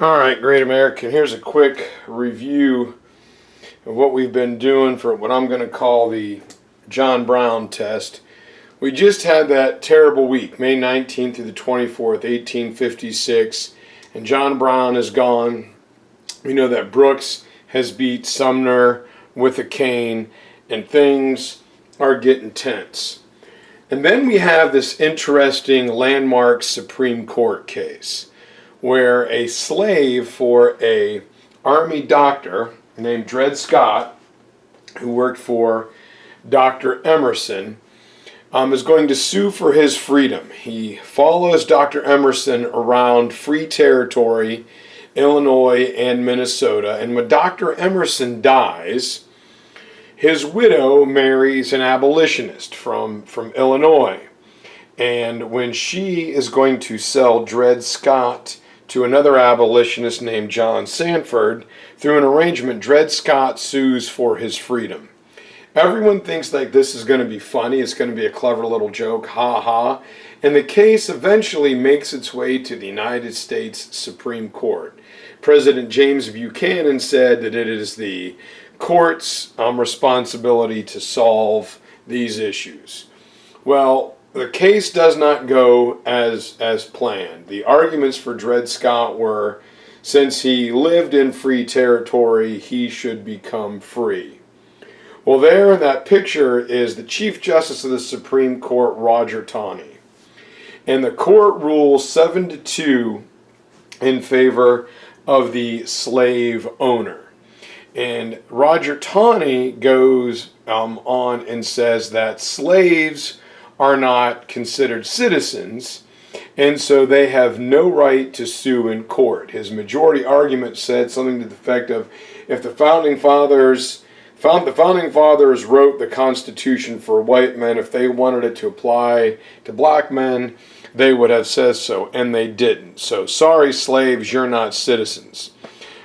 All right, Great American, here's a quick review of what we've been doing for what I'm going to call the John Brown test. We just had that terrible week, May 19th through the 24th, 1856, and John Brown is gone. We know that Brooks has beat Sumter with a cane, and things are getting tense. And then we have this interesting landmark Supreme Court case where a slave for a army doctor named Dred Scott, who worked for Dr. Emerson, is going to sue for his freedom. He follows Dr. Emerson around free territory, Illinois and Minnesota, and when Dr. Emerson dies, his widow marries an abolitionist from Illinois. And when she is going to sell Dred Scott to another abolitionist named John Sanford, through an arrangement, Dred Scott sues for his freedom. Everyone thinks like this is going to be funny, it's going to be a clever little joke, ha ha, and the case eventually makes its way to the United States Supreme Court. President James Buchanan said that it is the court's responsibility to solve these issues. Well, the case does not go as planned. The arguments for Dred Scott were, since he lived in free territory, he should become free. Well, there in that picture is the Chief Justice of the Supreme Court, Roger Taney. And the court rules 7-2 in favor of the slave owner. And Roger Taney goes on and says that slaves are not considered citizens, and so they have no right to sue in court. His majority argument said something to the effect of, if the founding fathers wrote the Constitution for white men, if they wanted it to apply to black men, they would have said so, and they didn't. So sorry, slaves, you're not citizens.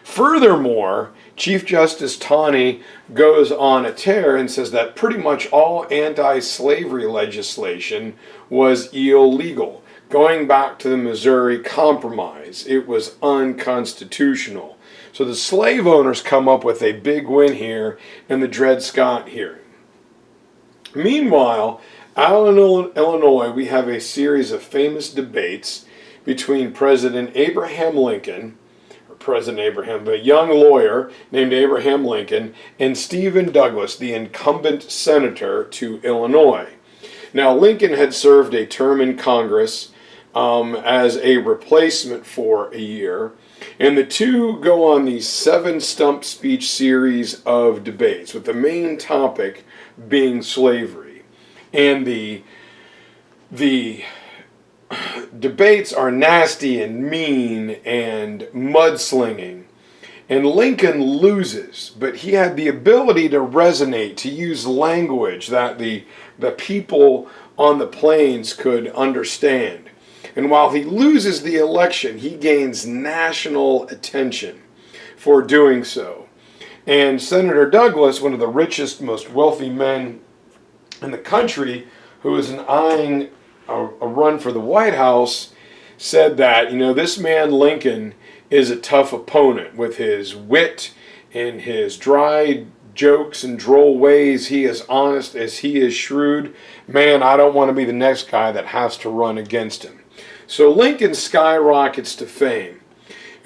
Furthermore, Chief Justice Taney goes on a tear and says that pretty much all anti-slavery legislation was illegal. Going back to the Missouri Compromise, it was unconstitutional. So the slave owners come up with a big win here in the Dred Scott hearing. Meanwhile, out in Illinois, we have a series of famous debates between President Abraham Lincoln, a young lawyer named Abraham Lincoln, and Stephen Douglas, the incumbent senator to Illinois. Now, Lincoln had served a term in Congress as a replacement for a year, and the two go on these 7 stump speech series of debates, with the main topic being slavery. And the debates are nasty and mean and mudslinging. And Lincoln loses, but he had the ability to resonate, to use language that the people on the plains could understand. And while he loses the election, he gains national attention for doing so. And Senator Douglas, one of the richest, most wealthy men in the country, who is eyeing a run for the White House, said that, this man Lincoln is a tough opponent. With his wit and his dry jokes and droll ways, he is honest as he is shrewd. Man, I don't want to be the next guy that has to run against him. So Lincoln skyrockets to fame.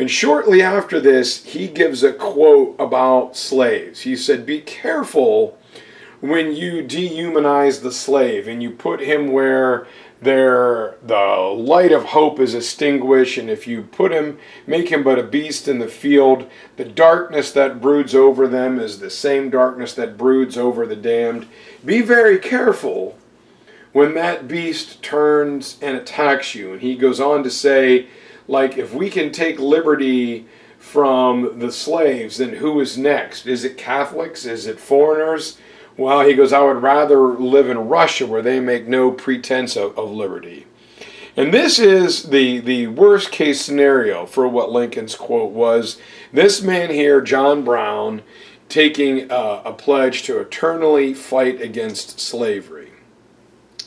And shortly after this, he gives a quote about slaves. He said, "Be careful when you dehumanize the slave and you put him where the light of hope is extinguished, and if you make him but a beast in the field, the darkness that broods over them is the same darkness that broods over the damned. Be very careful when that beast turns and attacks you." And he goes on to say, like, if we can take liberty from the slaves, then who is next? Is it Catholics? Is it foreigners? Well, he goes, I would rather live in Russia where they make no pretense of liberty. And this is the worst case scenario for what Lincoln's quote was. This man here, John Brown, taking a pledge to eternally fight against slavery.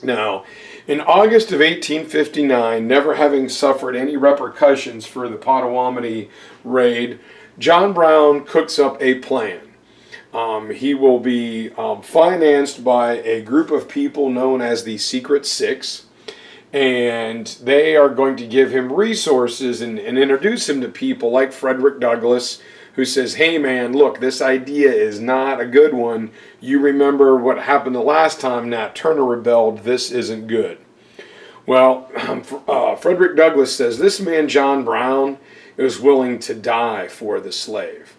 Now, In August of 1859, never having suffered any repercussions for the Potawatomi raid, John Brown cooks up a plan. He will be financed by a group of people known as the Secret Six, and they are going to give him resources and introduce him to people like Frederick Douglass, who says, hey man, look, this idea is not a good one. You remember what happened the last time Nat Turner rebelled. This isn't good. Well, Frederick Douglass says this man, John Brown, is willing to die for the slave.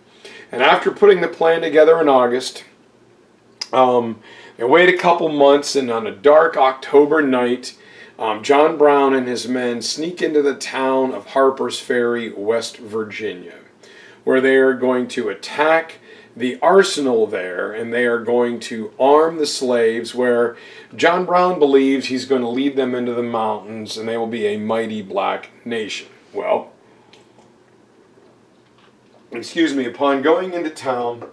And after putting the plan together in August, they wait a couple months, and on a dark October night, John Brown and his men sneak into the town of Harper's Ferry, West Virginia, where they are going to attack the arsenal there, and they are going to arm the slaves, where John Brown believes he's going to lead them into the mountains, and they will be a mighty black nation. Well, upon going into town,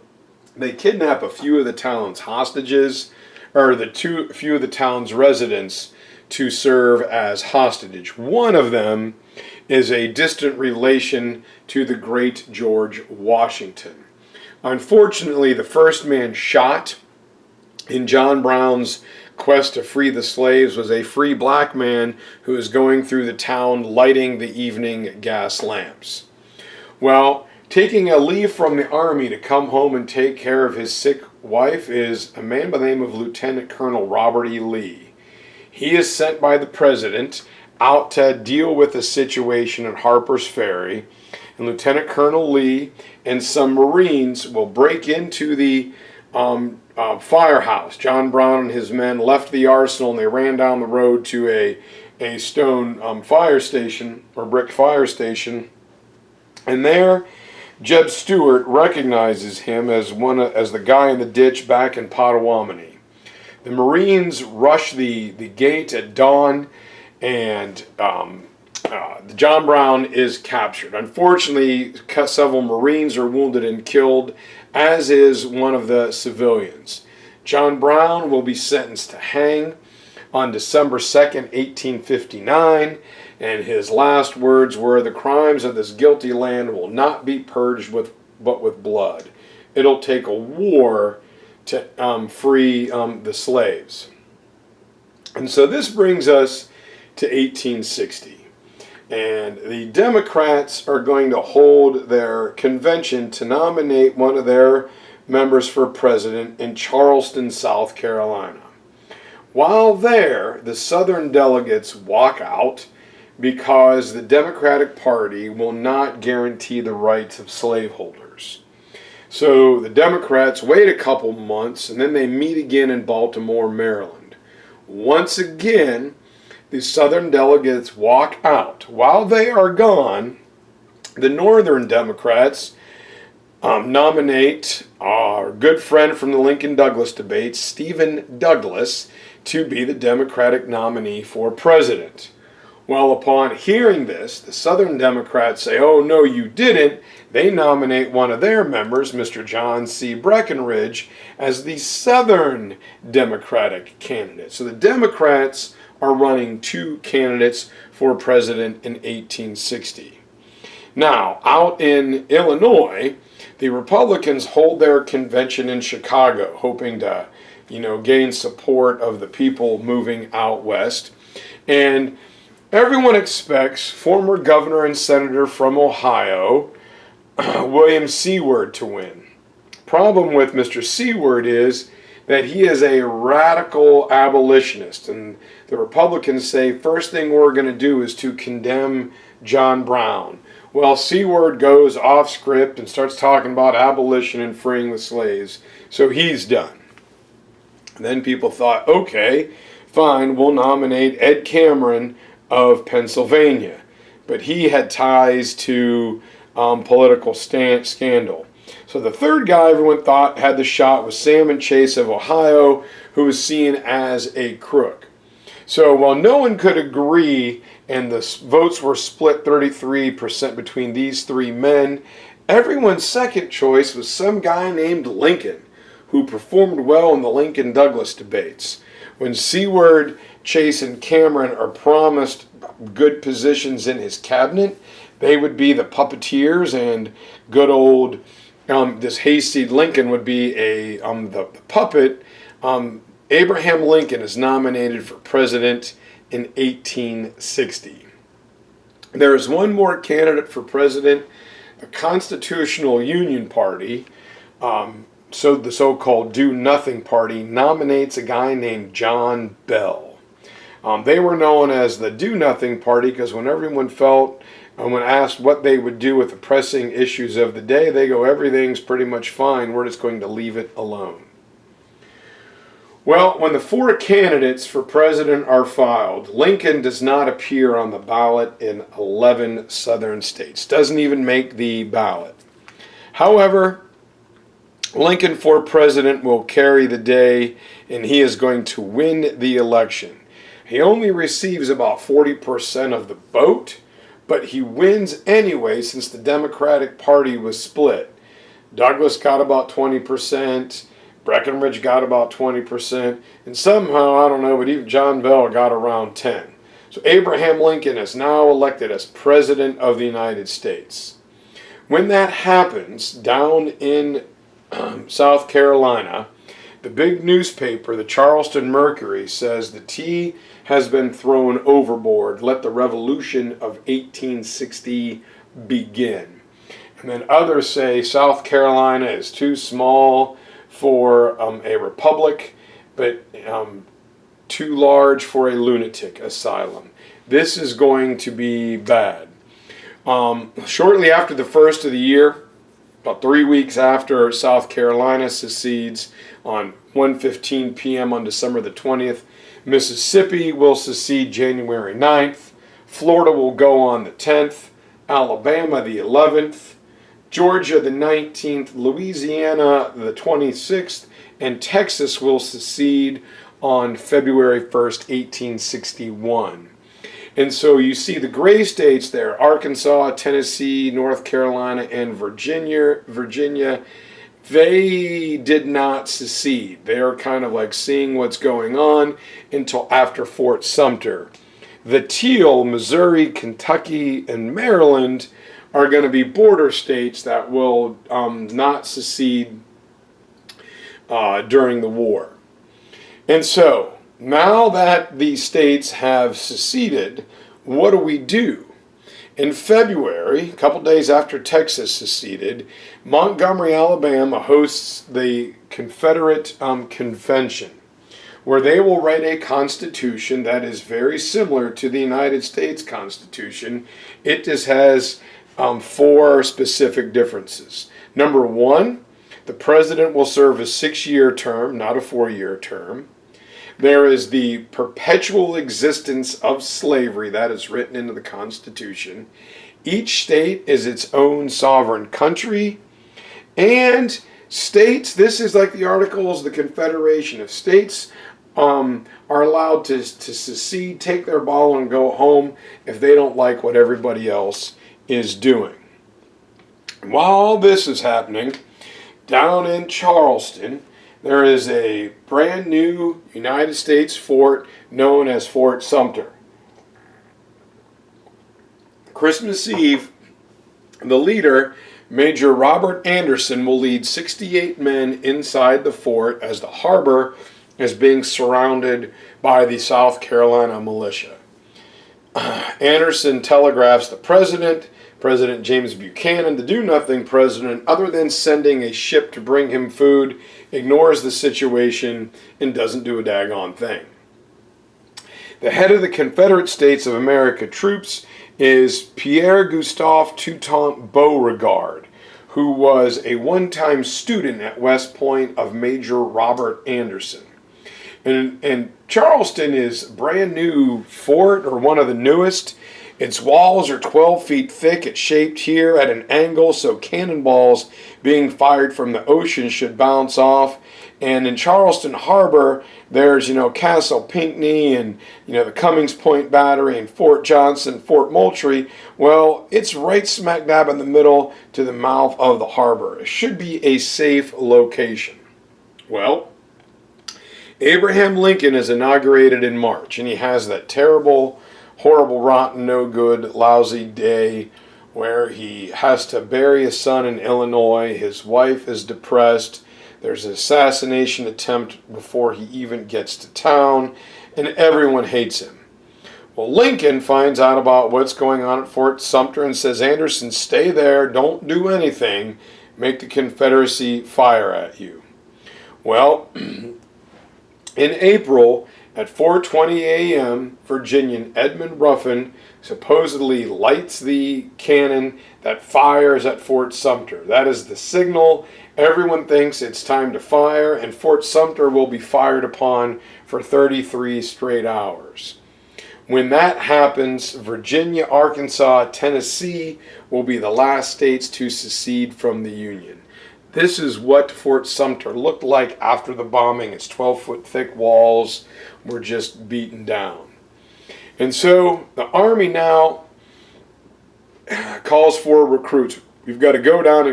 they kidnap a few of the town's hostages, or few of the town's residents, to serve as hostage. One of them is a distant relation to the great George Washington. Unfortunately, the first man shot in John Brown's quest to free the slaves was a free black man who was going through the town lighting the evening gas lamps. Well, taking a leave from the army to come home and take care of his sick wife is a man by the name of Lieutenant Colonel Robert E. Lee. He is sent by the president out to deal with the situation at Harper's Ferry, and Lieutenant Colonel Lee and some Marines will break into the firehouse. John Brown and his men left the arsenal, and they ran down the road to a stone fire station, or brick fire station, and there Jeb Stuart recognizes him as the guy in the ditch back in Potawatomi. The Marines rush the gate at dawn, and John Brown is captured. Unfortunately, several Marines are wounded and killed, as is one of the civilians. John Brown will be sentenced to hang on December 2nd, 1859, and his last words were, "The crimes of this guilty land will not be purged but with blood. It'll take a war to free the slaves." And so this brings us to 1860. And the Democrats are going to hold their convention to nominate one of their members for president in Charleston, South Carolina. While there, the Southern delegates walk out because the Democratic Party will not guarantee the rights of slaveholders. So the Democrats wait a couple months, and then they meet again in Baltimore, Maryland. Once again, the Southern delegates walk out. While they are gone, the Northern Democrats nominate our good friend from the Lincoln-Douglas debates, Stephen Douglas, to be the Democratic nominee for president. Well, upon hearing this, the Southern Democrats say, "Oh, no, you didn't." They nominate one of their members, Mr. John C. Breckinridge, as the Southern Democratic candidate. So the Democrats are running two candidates for president in 1860. Now, out in Illinois, the Republicans hold their convention in Chicago, hoping to, gain support of the people moving out west. And everyone expects former governor and senator from Ohio, William Seward, to win. Problem with Mr. Seward is that he is a radical abolitionist, and the Republicans say, first thing we're going to do is to condemn John Brown. Well, Seward goes off script and starts talking about abolition and freeing the slaves, so he's done. And then people thought, okay, fine, we'll nominate Ed Cameron of Pennsylvania, but he had ties to political scandal. So the third guy everyone thought had the shot was Salmon Chase of Ohio, who was seen as a crook. So while no one could agree and the votes were split 33% between these three men, everyone's second choice was some guy named Lincoln, who performed well in the Lincoln-Douglas debates. When Seward Chase and Cameron are promised good positions in his cabinet. They would be the puppeteers, and good old this hayseed Lincoln would be the puppet. Abraham Lincoln is nominated for president in 1860. There is one more candidate for president. The Constitutional Union Party, so the so-called Do-Nothing Party, nominates a guy named John Bell. They were known as the Do-Nothing Party because when everyone when asked what they would do with the pressing issues of the day, they go, everything's pretty much fine, we're just going to leave it alone. Well, when the four candidates for president are filed, Lincoln does not appear on the ballot in 11 southern states, doesn't even make the ballot. However, Lincoln for president will carry the day, and he is going to win the election. He only receives about 40% of the vote, but he wins anyway since the Democratic Party was split. Douglas got about 20%, Breckinridge got about 20%, and somehow, I don't know, but even John Bell got around 10%. So Abraham Lincoln is now elected as President of the United States. When that happens, down in South Carolina, the big newspaper, the Charleston Mercury, says the tea has been thrown overboard. Let the revolution of 1860 begin. And then others say South Carolina is too small for a republic, but too large for a lunatic asylum. This is going to be bad. Shortly after the first of the year, about 3 weeks after South Carolina secedes on 1:15 p.m. on December the 20th, Mississippi will secede January 9th, Florida will go on the 10th, Alabama the 11th, Georgia the 19th, Louisiana the 26th, and Texas will secede on February 1st, 1861. And so you see the gray states there, Arkansas, Tennessee, North Carolina, and Virginia, they did not secede. They are kind of like seeing what's going on until after Fort Sumter. The teal, Missouri, Kentucky, and Maryland are going to be border states that will not secede during the war. And so, now that these states have seceded, what do? In February, a couple days after Texas seceded, Montgomery, Alabama hosts the Confederate Convention, where they will write a constitution that is very similar to the United States Constitution. It just has 4 specific differences. Number 1, the president will serve a 6-year term, not a 4-year term. There is the perpetual existence of slavery that is written into the Constitution. Each state is its own sovereign country. And states, this is like the Articles of the Confederation. If states are allowed to secede, take their ball and go home if they don't like what everybody else is doing. While all this is happening, down in Charleston, there is a brand new United States fort known as Fort Sumter. Christmas Eve, the leader, Major Robert Anderson, will lead 68 men inside the fort as the harbor is being surrounded by the South Carolina militia. Anderson telegraphs the president, President James Buchanan, the do-nothing president, other than sending a ship to bring him food, ignores the situation and doesn't do a daggone thing. The head of the Confederate States of America troops is Pierre Gustave Toutant Beauregard, who was a one-time student at West Point of Major Robert Anderson. And Charleston is a brand new fort, or one of the newest. Its walls are 12 feet thick. It's shaped here at an angle so cannonballs being fired from the ocean should bounce off. And in Charleston Harbor, there's, Castle Pinckney and, the Cummings Point Battery and Fort Johnson, Fort Moultrie. Well, it's right smack dab in the middle to the mouth of the harbor. It should be a safe location. Well, Abraham Lincoln is inaugurated in March, and he has that terrible, horrible, rotten, no good, lousy day where he has to bury his son in Illinois. His wife is depressed. There's an assassination attempt before he even gets to town, and everyone hates him. Well, Lincoln finds out about what's going on at Fort Sumter and says, Anderson, stay there, don't do anything, make the Confederacy fire at you. Well, in April at 4:20 a.m., Virginian Edmund Ruffin supposedly lights the cannon that fires at Fort Sumter. That is the signal. Everyone thinks it's time to fire, and Fort Sumter will be fired upon for 33 straight hours. When that happens, Virginia, Arkansas, Tennessee will be the last states to secede from the Union. This is what Fort Sumter looked like after the bombing. Its 12-foot thick walls were just beaten down. And so the Army now calls for recruits. We've got to go down,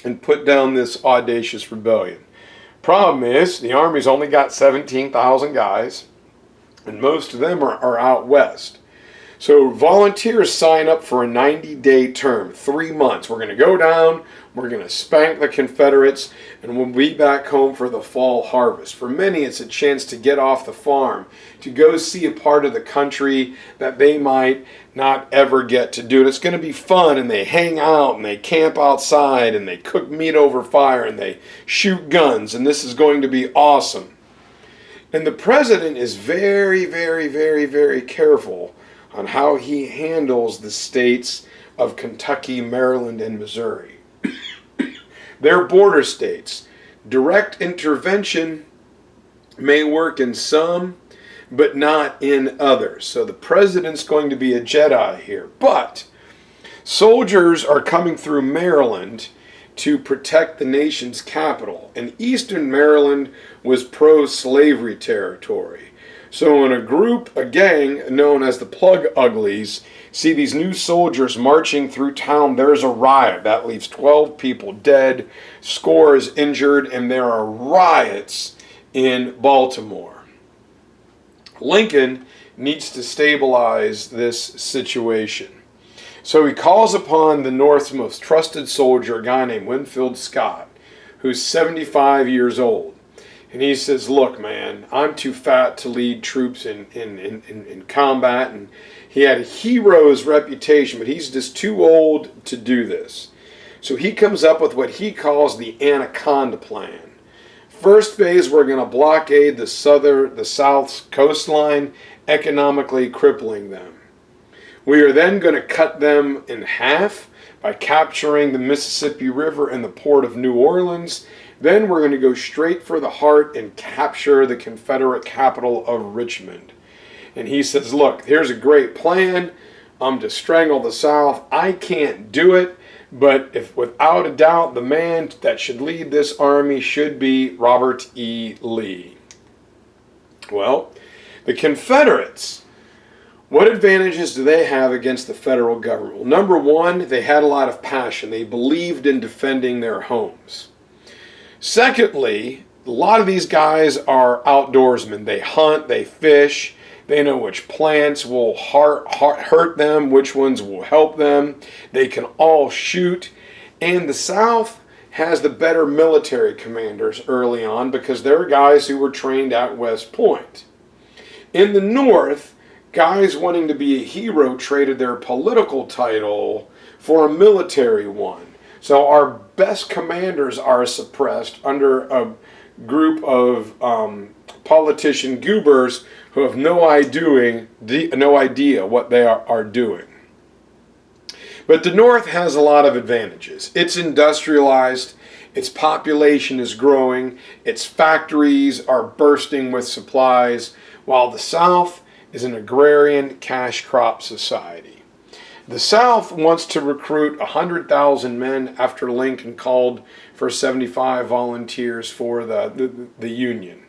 and put down this audacious rebellion. Problem is, the Army's only got 17,000 guys, and most of them are out west. So volunteers sign up for a 90-day term, 3 months. We're going to go down, we're going to spank the Confederates, and we'll be back home for the fall harvest. For many, it's a chance to get off the farm, to go see a part of the country that they might not ever get to do. And it's going to be fun, and they hang out, and they camp outside, and they cook meat over fire, and they shoot guns, and this is going to be awesome. And the president is very, very, very, very careful on how he handles the states of Kentucky, Maryland, and Missouri. They're border states. Direct intervention may work in some, but not in others. So the president's going to be a Jedi here. But soldiers are coming through Maryland to protect the nation's capital. And eastern Maryland was pro-slavery territory. So when a gang known as the Plug Uglies, see these new soldiers marching through town, there's a riot. That leaves 12 people dead, scores injured, and there are riots in Baltimore. Lincoln needs to stabilize this situation. So he calls upon the North's most trusted soldier, a guy named Winfield Scott, who's 75 years old. And he says, look, man, I'm too fat to lead troops in combat. And he had a hero's reputation, but he's just too old to do this. So he comes up with what he calls the Anaconda Plan. First phase, we're going to blockade the South's coastline, economically crippling them. We are then going to cut them in half by capturing the Mississippi River and the port of New Orleans. Then we're going to go straight for the heart and capture the Confederate capital of Richmond. And he says, look, here's a great plan. I'm to strangle the South. I can't do it, but if without a doubt the man that should lead this army should be Robert E. Lee. Well, the Confederates, what advantages do they have against the federal government? Well, number one, they had a lot of passion. They believed in defending their homes. Secondly, a lot of these guys are outdoorsmen. They hunt, they fish, they know which plants will hurt them, which ones will help them. They can all shoot. And the South has the better military commanders early on because they're guys who were trained at West Point. In the North, guys wanting to be a hero traded their political title for a military one. So our best commanders are suppressed under a group of politician goobers who have no idea what they are doing. But the North has a lot of advantages. It's industrialized, its population is growing, its factories are bursting with supplies, while the South is an agrarian cash crop society. The South wants to recruit 100,000 men after Lincoln called for 75 volunteers for the Union.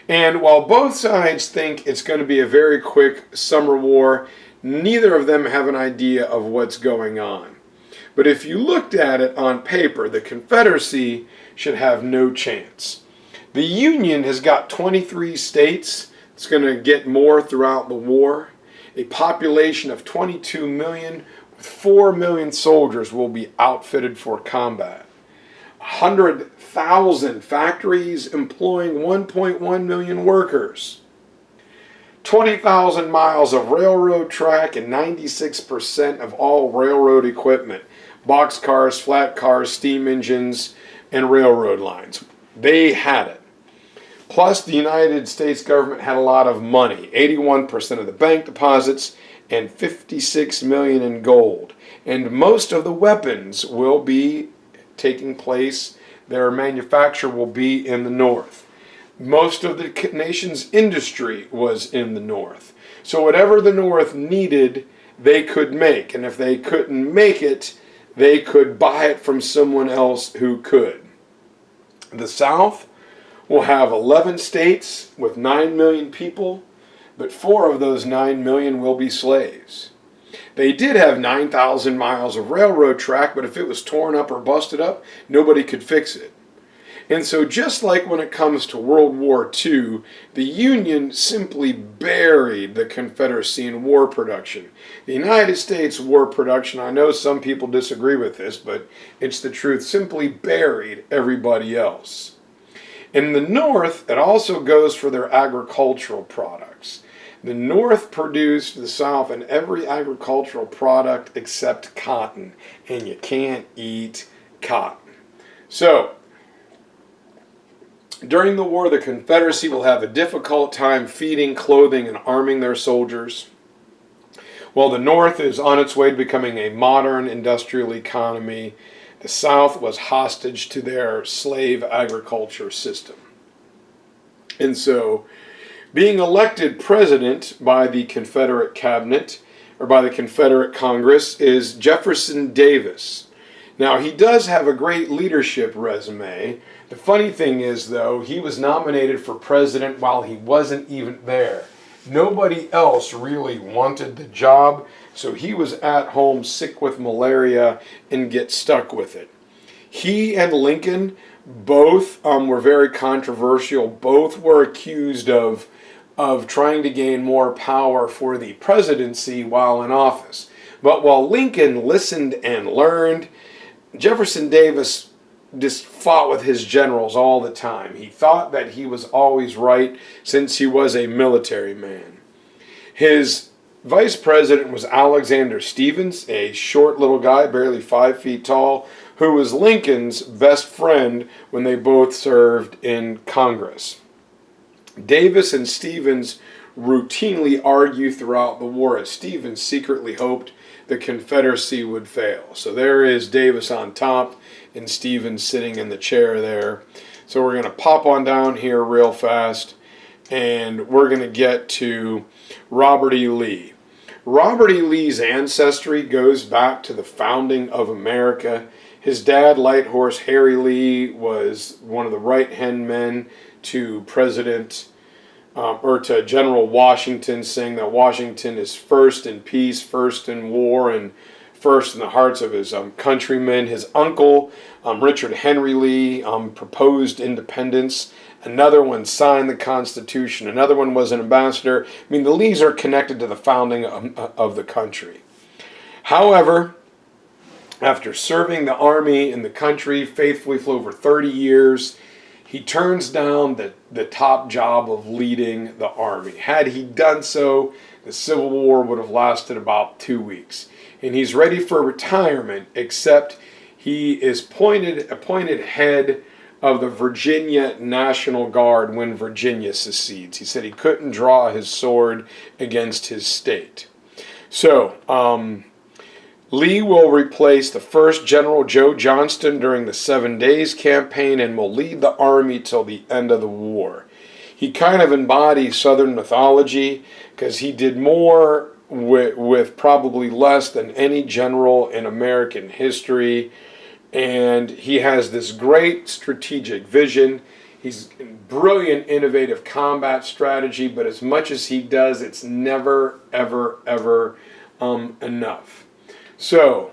And while both sides think it's going to be a very quick summer war, neither of them have an idea of what's going on. But if you looked at it on paper, the Confederacy should have no chance. The Union has got 23 states. It's going to get more throughout the war. A population of 22 million, with 4 million soldiers will be outfitted for combat. 100,000 factories employing 1.1 million workers. 20,000 miles of railroad track and 96% of all railroad equipment. Boxcars, flat cars, steam engines, and railroad lines. They had it. Plus, the United States government had a lot of money. 81% of the bank deposits and 56 million in gold. And most of the weapons will be taking place, their manufacture will be in the North. Most of the nation's industry was in the North. So whatever the North needed, they could make. And if they couldn't make it, they could buy it from someone else who could. The South will have 11 states with 9 million people, but 4 of those 9 million will be slaves. They did have 9,000 miles of railroad track, but if it was torn up or busted up, nobody could fix it. And so just like when it comes to World War II, the Union simply buried the Confederacy in war production. The United States war production, I know some people disagree with this, but it's the truth, simply buried everybody else. In the North, it also goes for their agricultural products. The North produced the South in every agricultural product except cotton, and you can't eat cotton. So, during the war, the Confederacy will have a difficult time feeding, clothing, and arming their soldiers, while the North is on its way to becoming a modern industrial economy. The South was hostage to their slave agriculture system. And so, being elected president by the Confederate cabinet, or by the Confederate Congress, is Jefferson Davis. Now, he does have a great leadership resume. The funny thing is, though, he was nominated for president while he wasn't even there. Nobody else really wanted the job, so he was at home sick with malaria and get stuck with it. He and Lincoln both were very controversial. Both were accused of trying to gain more power for the presidency while in office. But while Lincoln listened and learned, Jefferson Davis just fought with his generals all the time. He thought that he was always right since he was a military man. His vice president was Alexander Stephens, a short little guy, barely 5 feet tall, who was Lincoln's best friend when they both served in Congress. Davis and Stephens routinely argued throughout the war, as Stephens secretly hoped the Confederacy would fail. So there is Davis on top and Stephens sitting in the chair there. So we're going to pop on down here real fast, and we're going to get to Robert E. Lee. Robert E. Lee's ancestry goes back to the founding of America. His dad, Light Horse Harry Lee, was one of the right-hand men to to General Washington, saying that Washington is first in peace, first in war, and first in the hearts of his countrymen. His uncle, Richard Henry Lee, proposed independence. Another one signed the Constitution. Another one was an ambassador. I mean, the Lees are connected to the founding of the country. However, after serving the army in the country faithfully for over 30 years, he turns down the top job of leading the army. Had he done so, the Civil War would have lasted about 2 weeks. And he's ready for retirement, except he is appointed head of the Virginia National Guard when Virginia secedes. He said he couldn't draw his sword against his state. So, Lee will replace the first General Joe Johnston during the 7 Days Campaign and will lead the army till the end of the war. He kind of embodies Southern mythology because he did more with probably less than any general in American history, and he has this great strategic vision. He's brilliant, innovative combat strategy, but as much as he does, it's never, ever, ever enough. So,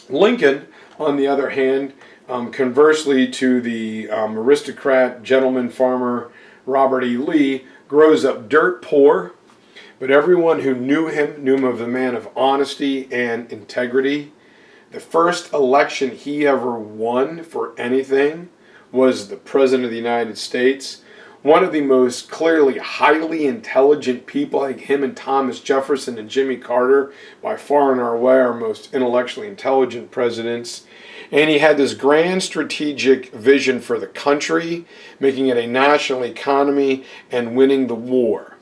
Lincoln, on the other hand, Conversely to the aristocrat, gentleman farmer Robert E. Lee, grows up dirt poor, but everyone who knew him as a man of honesty and integrity. The first election he ever won for anything was the President of the United States. One of the most clearly highly intelligent people, like him and Thomas Jefferson and Jimmy Carter, by far and away our most intellectually intelligent presidents. And he had this grand strategic vision for the country, making it a national economy and winning the war.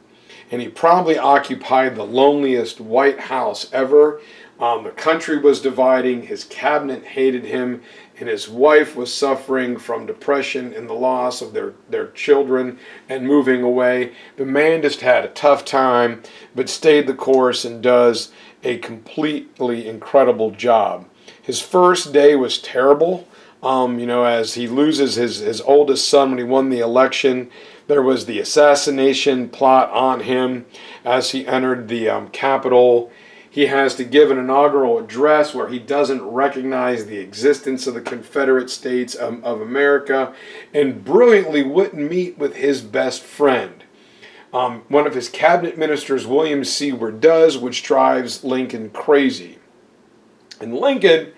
And he probably occupied the loneliest White House ever. The country was dividing, his cabinet hated him, and his wife was suffering from depression and the loss of their children and moving away. The man just had a tough time, but stayed the course and does a completely incredible job. His first day was terrible. As he loses his oldest son when he won the election, there was the assassination plot on him as he entered the Capitol. He has to give an inaugural address where he doesn't recognize the existence of the Confederate States of America, and brilliantly wouldn't meet with his best friend. One of his cabinet ministers, William Seward, does, which drives Lincoln crazy. And Lincoln,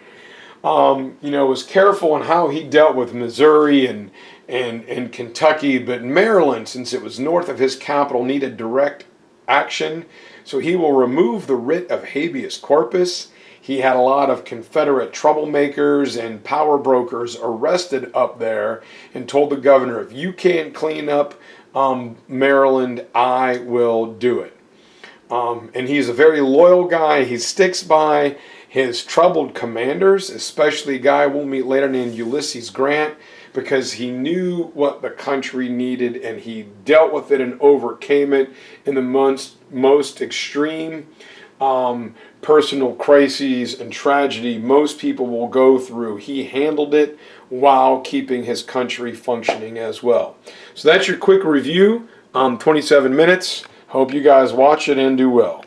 was careful in how he dealt with Missouri and Kentucky, but Maryland, since it was north of his capital, needed direct action. So he will remove the writ of habeas corpus. He had a lot of Confederate troublemakers and power brokers arrested up there and told the governor, if you can't clean up Maryland, I will do it. And he's a very loyal guy. He sticks by his troubled commanders, especially a guy we'll meet later named Ulysses Grant, because he knew what the country needed and he dealt with it and overcame it in the most extreme personal crises and tragedy most people will go through. He handled it while keeping his country functioning as well. So that's your quick review, 27 minutes. Hope you guys watch it and do well.